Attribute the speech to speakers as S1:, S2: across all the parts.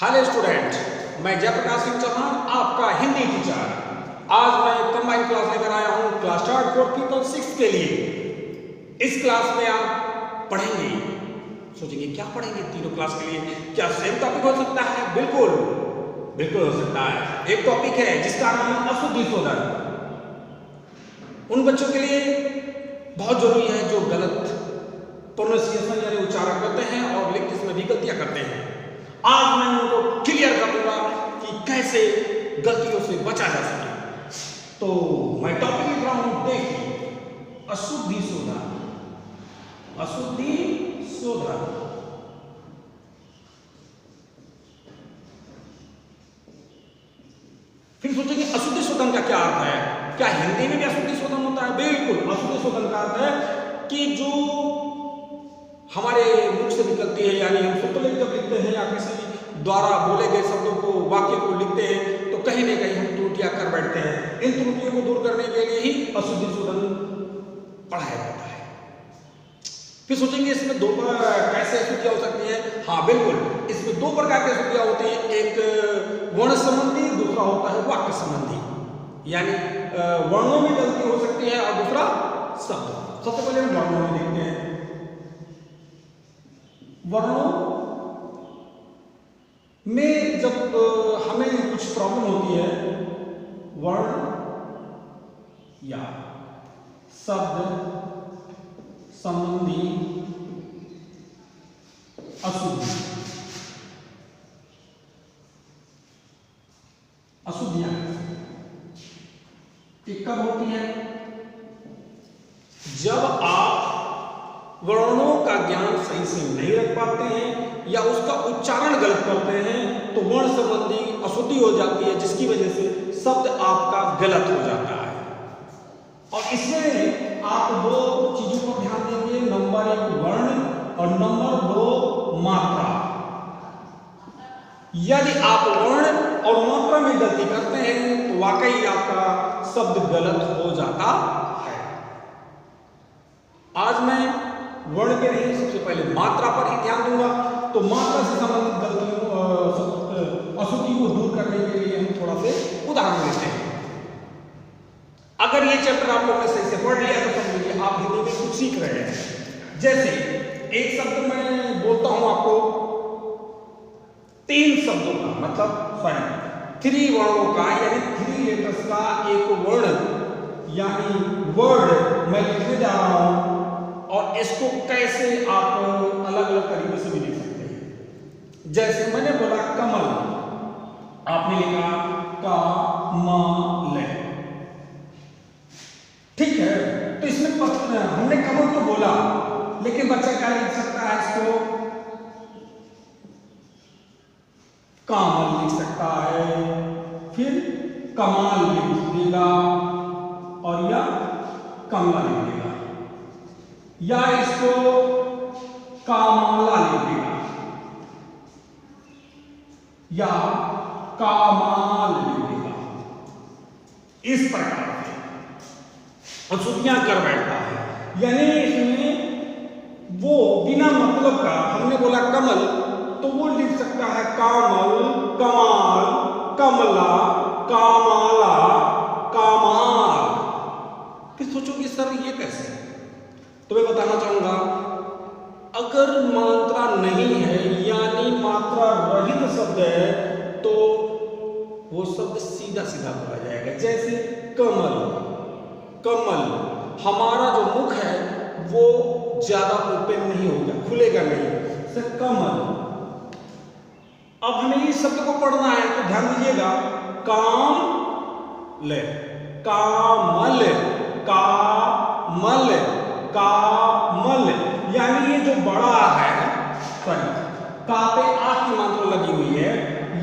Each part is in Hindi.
S1: हेलो स्टूडेंट, मैं जयप्रकाश सिंह चौहान, आपका हिंदी टीचर। आज मैं कंबाइंड क्लास लेकर आया हूँ क्लास थर्ड फोर्थ फिफ्थ और सिक्स्थ के लिए। इस क्लास में आप पढ़ेंगे, सोचेंगे क्या पढ़ेंगे तीनों क्लास के लिए, क्या सेम टॉपिक हो सकता है? बिल्कुल बिल्कुल हो सकता है। एक टॉपिक है जिसका नाम है अशुद्धि शोधन। उन बच्चों के लिए बहुत जरूरी है जो गलत प्रोनाउंसिएशन यानी उच्चारण करते हैं और लिखने में भी गलतियां करते हैं। आज मैं उनको क्लियर कर दूंगा कि कैसे गलतियों से बचा जा सके। तो मैं टॉपिक लिख रहा हूं, देखिए, अशुद्धि शोधन। अशुद्धि शोधन। फिर सोचेंगे अशुद्धि शोधन का क्या अर्थ है? क्या हिंदी में भी अशुद्धि शोधन होता है? बिल्कुल। अशुद्धि शोधन का अर्थ है कि जो हमारे मुख से निकलती है, यानी हम शुद्धलेख जब लिखते हैं या किसी द्वारा बोले गए शब्दों को, वाक्य को लिखते हैं तो कहीं ना कहीं हम त्रुटियां कर बैठते हैं। इन त्रुटियों को दूर करने के लिए ही अशुद्धि शोधन पढ़ाया जाता है। फिर सोचेंगे इसमें दो कैसे अशुद्धियां हो सकती हैं? हाँ बिल्कुल, इसमें दो प्रकार की अशुद्धियां होती हैं, एक वर्ण संबंधी, दूसरा होता है वाक्य संबंधी। यानी वर्णों में गलती हो सकती है और दूसरा शब्द। सबसे पहले हम वर्णों में देखते हैं। वर्णों में जब हमें कुछ प्रॉब्लम होती है, वर्ण या शब्द संबंधी अशुद्धियां कब होती है? जब आप वर्णों का ज्ञान सही से नहीं रख पाते हैं या उसका उच्चारण गलत करते हैं तो वर्ण संबंधी अशुद्धि हो जाती है, जिसकी वजह से शब्द आपका गलत हो जाता है। और इसमें आप दो चीजों पर ध्यान देंगे, नंबर एक वर्ण और नंबर दो मात्रा। यदि आप वर्ण और मात्रा में गलती करते हैं तो वाकई आपका शब्द गलत हो जाता है। आज मैं वर्ण के नहीं, सबसे पहले मात्रा पर ही ध्यान दूंगा। तो मात्रा से संबंधित गलतियों अशुद्धि को दूर करने के लिए हम थोड़ा से उदाहरण लेते हैं। अगर ये चैप्टर आप लोगों ने सही से पढ़ लिया तो समझिए आप हिंदी में कुछ सीख रहे हैं। जैसे एक शब्द मैं बोलता हूं आपको, तीन शब्दों का मतलब थ्री वर्णों का, यानी थ्री लेटर्स का एक वर्ण यानी वर्ड मैं लिखने जा रहा हूं, और इसको कैसे आप अलग अलग तरीके से भी लिख सकते हैं। जैसे मैंने बोला कमल, आपने लिखा कमल, ठीक है। तो इसमें हमने कमल तो बोला, लेकिन बच्चा क्या लिख सकता है? इसको कामल लिख सकता है, फिर कमाल लिख देगा और या कमला लिख देगा, या इसको कामाला लिख देगा या कामाल लिख देगा। इस प्रकार से अशुद्धियां कर बैठता है। यानी इसमें वो बिना मतलब का, हमने बोला कमल तो वो लिख सकता है कामल, कमाल, कमला, कामाला, कामाल। फिर सोचोगे सर ये कैसे? तो मैं बताना चाहूंगा, अगर मात्रा नहीं है यानी मात्रा रहित शब्द है तो वो शब्द सीधा सीधा बोला जाएगा। जैसे कमल, कमल, हमारा जो मुख है वो ज्यादा ओपन नहीं होगा, खुलेगा नहीं, जैसे कमल। अब हमें इस शब्द को पढ़ना है तो ध्यान दीजिएगा, काम ले, कामल, कामल, कामल, यानी ये जो बड़ा है, सॉरी, का पे आ की मात्रा लगी हुई है,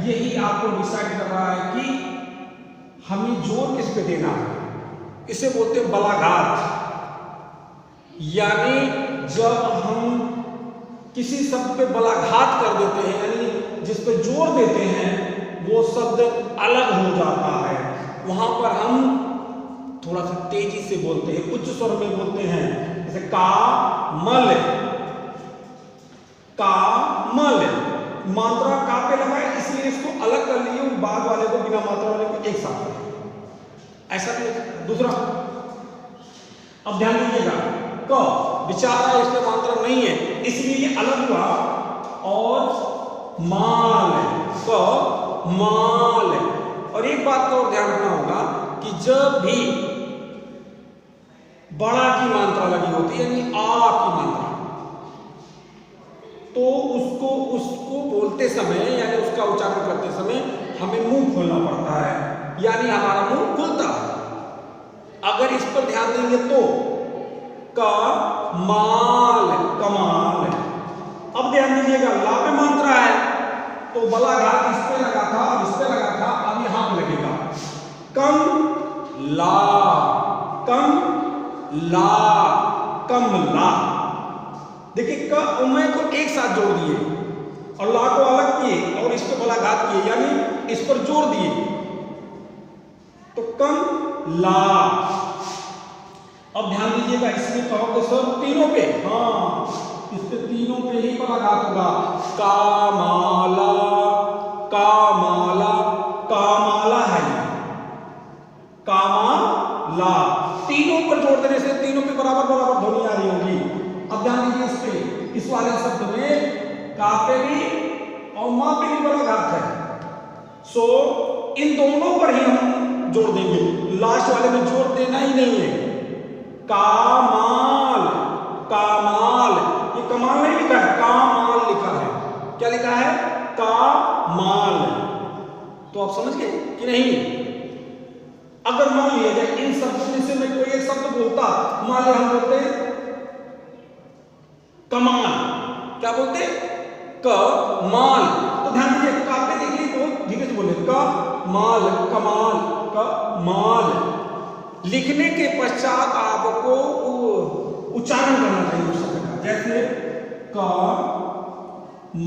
S1: यही आपको डिसाइड कर रहा है कि हमें जोर किस पे देना है। इसे बोलते हैं बलाघात। यानी जब हम किसी शब्द पे बलाघात कर देते हैं, यानी जिस पे जोर देते हैं, वो शब्द अलग हो जाता है। वहां पर हम थोड़ा सा तेजी से बोलते हैं, उच्च स्वर में बोलते हैं, जैसे कामल, कामल। मात्रा का पे लगा है इसलिए इसलिए इसको अलग कर लिए, बाद वाले को बिना मात्रा वाले को एक साथ कर दिया। ऐसा भी दूसरा। अब ध्यान दीजिएगा, क बेचारा इसमें मात्रा नहीं है इसलिए ये अलग हुआ, और माल, क माल। और एक बात का और ध्यान रखना होगा कि जब भी बड़ा की मात्रा लगी होती है, यानी आ की मात्रा, तो उसको बोलते समय यानी उसका उच्चारण करते समय हमें मुंह खोलना पड़ता है, यानी हमारा मुंह खुलता है। अगर इस पर ध्यान देंगे तो कमाल, कमाल। अब ध्यान दीजिएगा, ला पे मात्रा है तो बला घात इस पे लगा था, अब इस पे लगा था, अब यहां पे लगेगा कम ला, कम ला, कम ला। देखिए क उम्मे को एक साथ जोड़ दिए और ला को अलग किए और इस पे बला घात किए, यानी इस पर जोड़ दिए तो कम ला। अब ध्यान दीजिएगा, इसमें कहोगे सर तीनों पे, हाँ इस पे तीनों पे ही बला घात होगा। कामाला, कामाला, कामाला है ये, कामाला। तीनों पर जोड़ देने से तीनों पे बराबर बराबर ध्वनि आ रही होगी। अब ध्यान दीजिए इस पे, इस वाले शब्द में का पे भी और मां पे भी बला घात है, सो इन दोनों पर ही हम जोड़ देंगे, लास्ट वाले में जोड़ देना ही नहीं है। कामाल, कामाल, ये कमाल नहीं लिखा है, कामाल लिखा है। क्या लिखा है? कामाल। तो आप समझ गए कि नहीं? अगर मान लिया जाए इन शब्दों में से मैं कोई एक शब्द बोलता, मान लिया हम बोलते कमाल, क्या बोलते? कमाल। तो ध्यान दीजिए, कापे देखिए बहुत धीरे से बोले, कमाल, कमाल, कमाल। लिखने के पश्चात आपको उच्चारण करना चाहिए उस शब्द का, जैसे कमाल,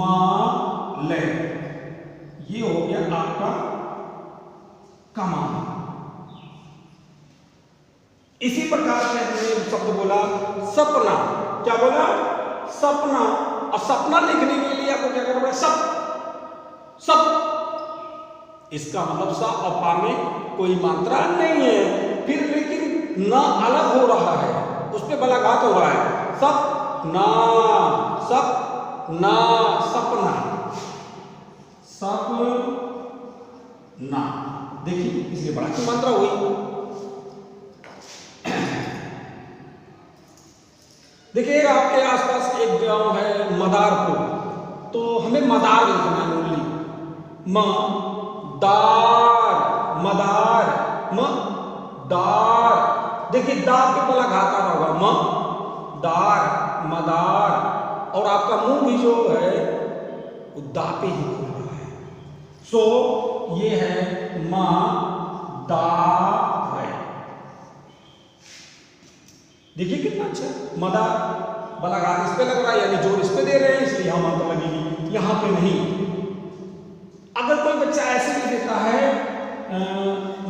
S1: ये हो गया आपका कमाल। इसी प्रकार से हमने शब्द बोला सपना, क्या बोला? सपना। और सपना लिखने के लिए आपको क्या करना पड़ेगा? सप, सप। इसका मतलब सा और पा में कोई मात्रा नहीं है, फिर लेकिन ना अलग हो रहा है, उस पे बला घात हो रहा है। सप ना, सप ना, सपना, सप ना। देखिए इसलिए बड़ा की मात्रा हुई। देखिए आपके आसपास एक गांव है मदारपुर, तो हमें मदार लिखना है ओनली, म दार, मदार, म दार। देखिए दा पे बला घात आ रहा होगा, म दार, मदार। और आपका मुंह भी जो है वो दा पे ही खुल रहा है, सो ये है मा दा है। देखिए कितना अच्छा, मदार, बला घात इस पे लग रहा है यानी जोर इस पे दे रहे हैं, इसलिए यहां मात्रा लगेगी, यहां पे नहीं। अगर कोई बच्चा ऐसे भी देता है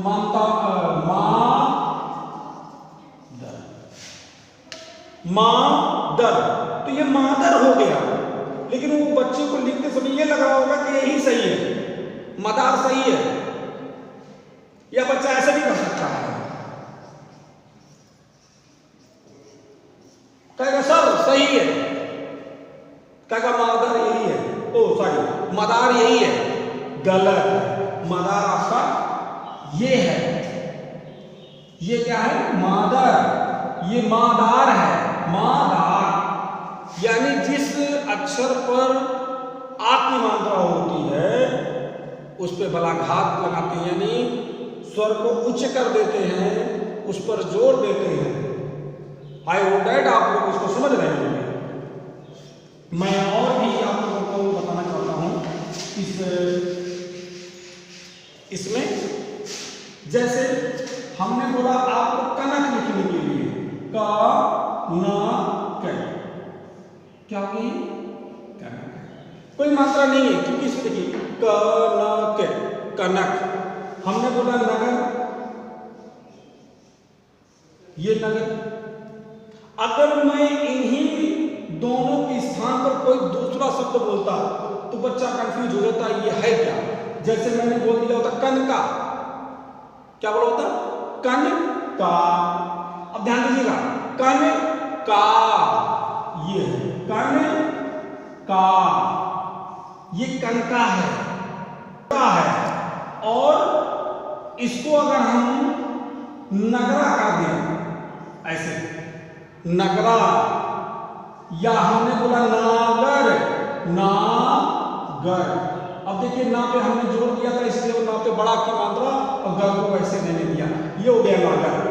S1: माता मादर, तो ये मादर हो गया, लेकिन वो बच्चे को लिखते समय ये लग रहा होगा कि यही सही है, मदार सही है। या बच्चा ऐसे भी कर सकता है, कहेगा सर सही है, कहेगा मादर यही है, ओ सॉरी मदार यही है, गलत। मदार आपका ये है, ये क्या है? मादर, ये मादार है, मादार। यानी जिस अक्षर पर आ की मात्रा होती है उस पे बला घात लगाते हैं, यानी स्वर को उच्च कर देते हैं, उस पर जोर देते हैं। आई होप दैट आप लोग इसको समझ रहे हैं। मैं और भी आप लोगों को बताना चाहता हूं इसमें, जैसे हमने बोला आपको कनक लिखने के लिए, कनक, क्या होगी? कनक। कोई मात्रा नहीं है क्योंकि इसमें देखिए कनक, कनक। हमने बोला नगर, ये नगर। अगर मैं इन्हीं दोनों के स्थान पर कोई दूसरा शब्द बोलता तो बच्चा कंफ्यूज हो जाता, ये है क्या? जैसे मैंने बोल दिया होता कन का, क्या बोला होता, कन का। अब ध्यान दीजिएगा, कन का, ये है कन का, ये कन का है। और इसको अगर हम नगरा कर दें ऐसे, नगरा, या हमने बोला नागर, नागर। अब देखिए ना पे हमने जोड़ दिया था, इसलिए वो ना पे बड़ा की मात्रा और गर को वैसे देने दिया, ये हो गया नागर।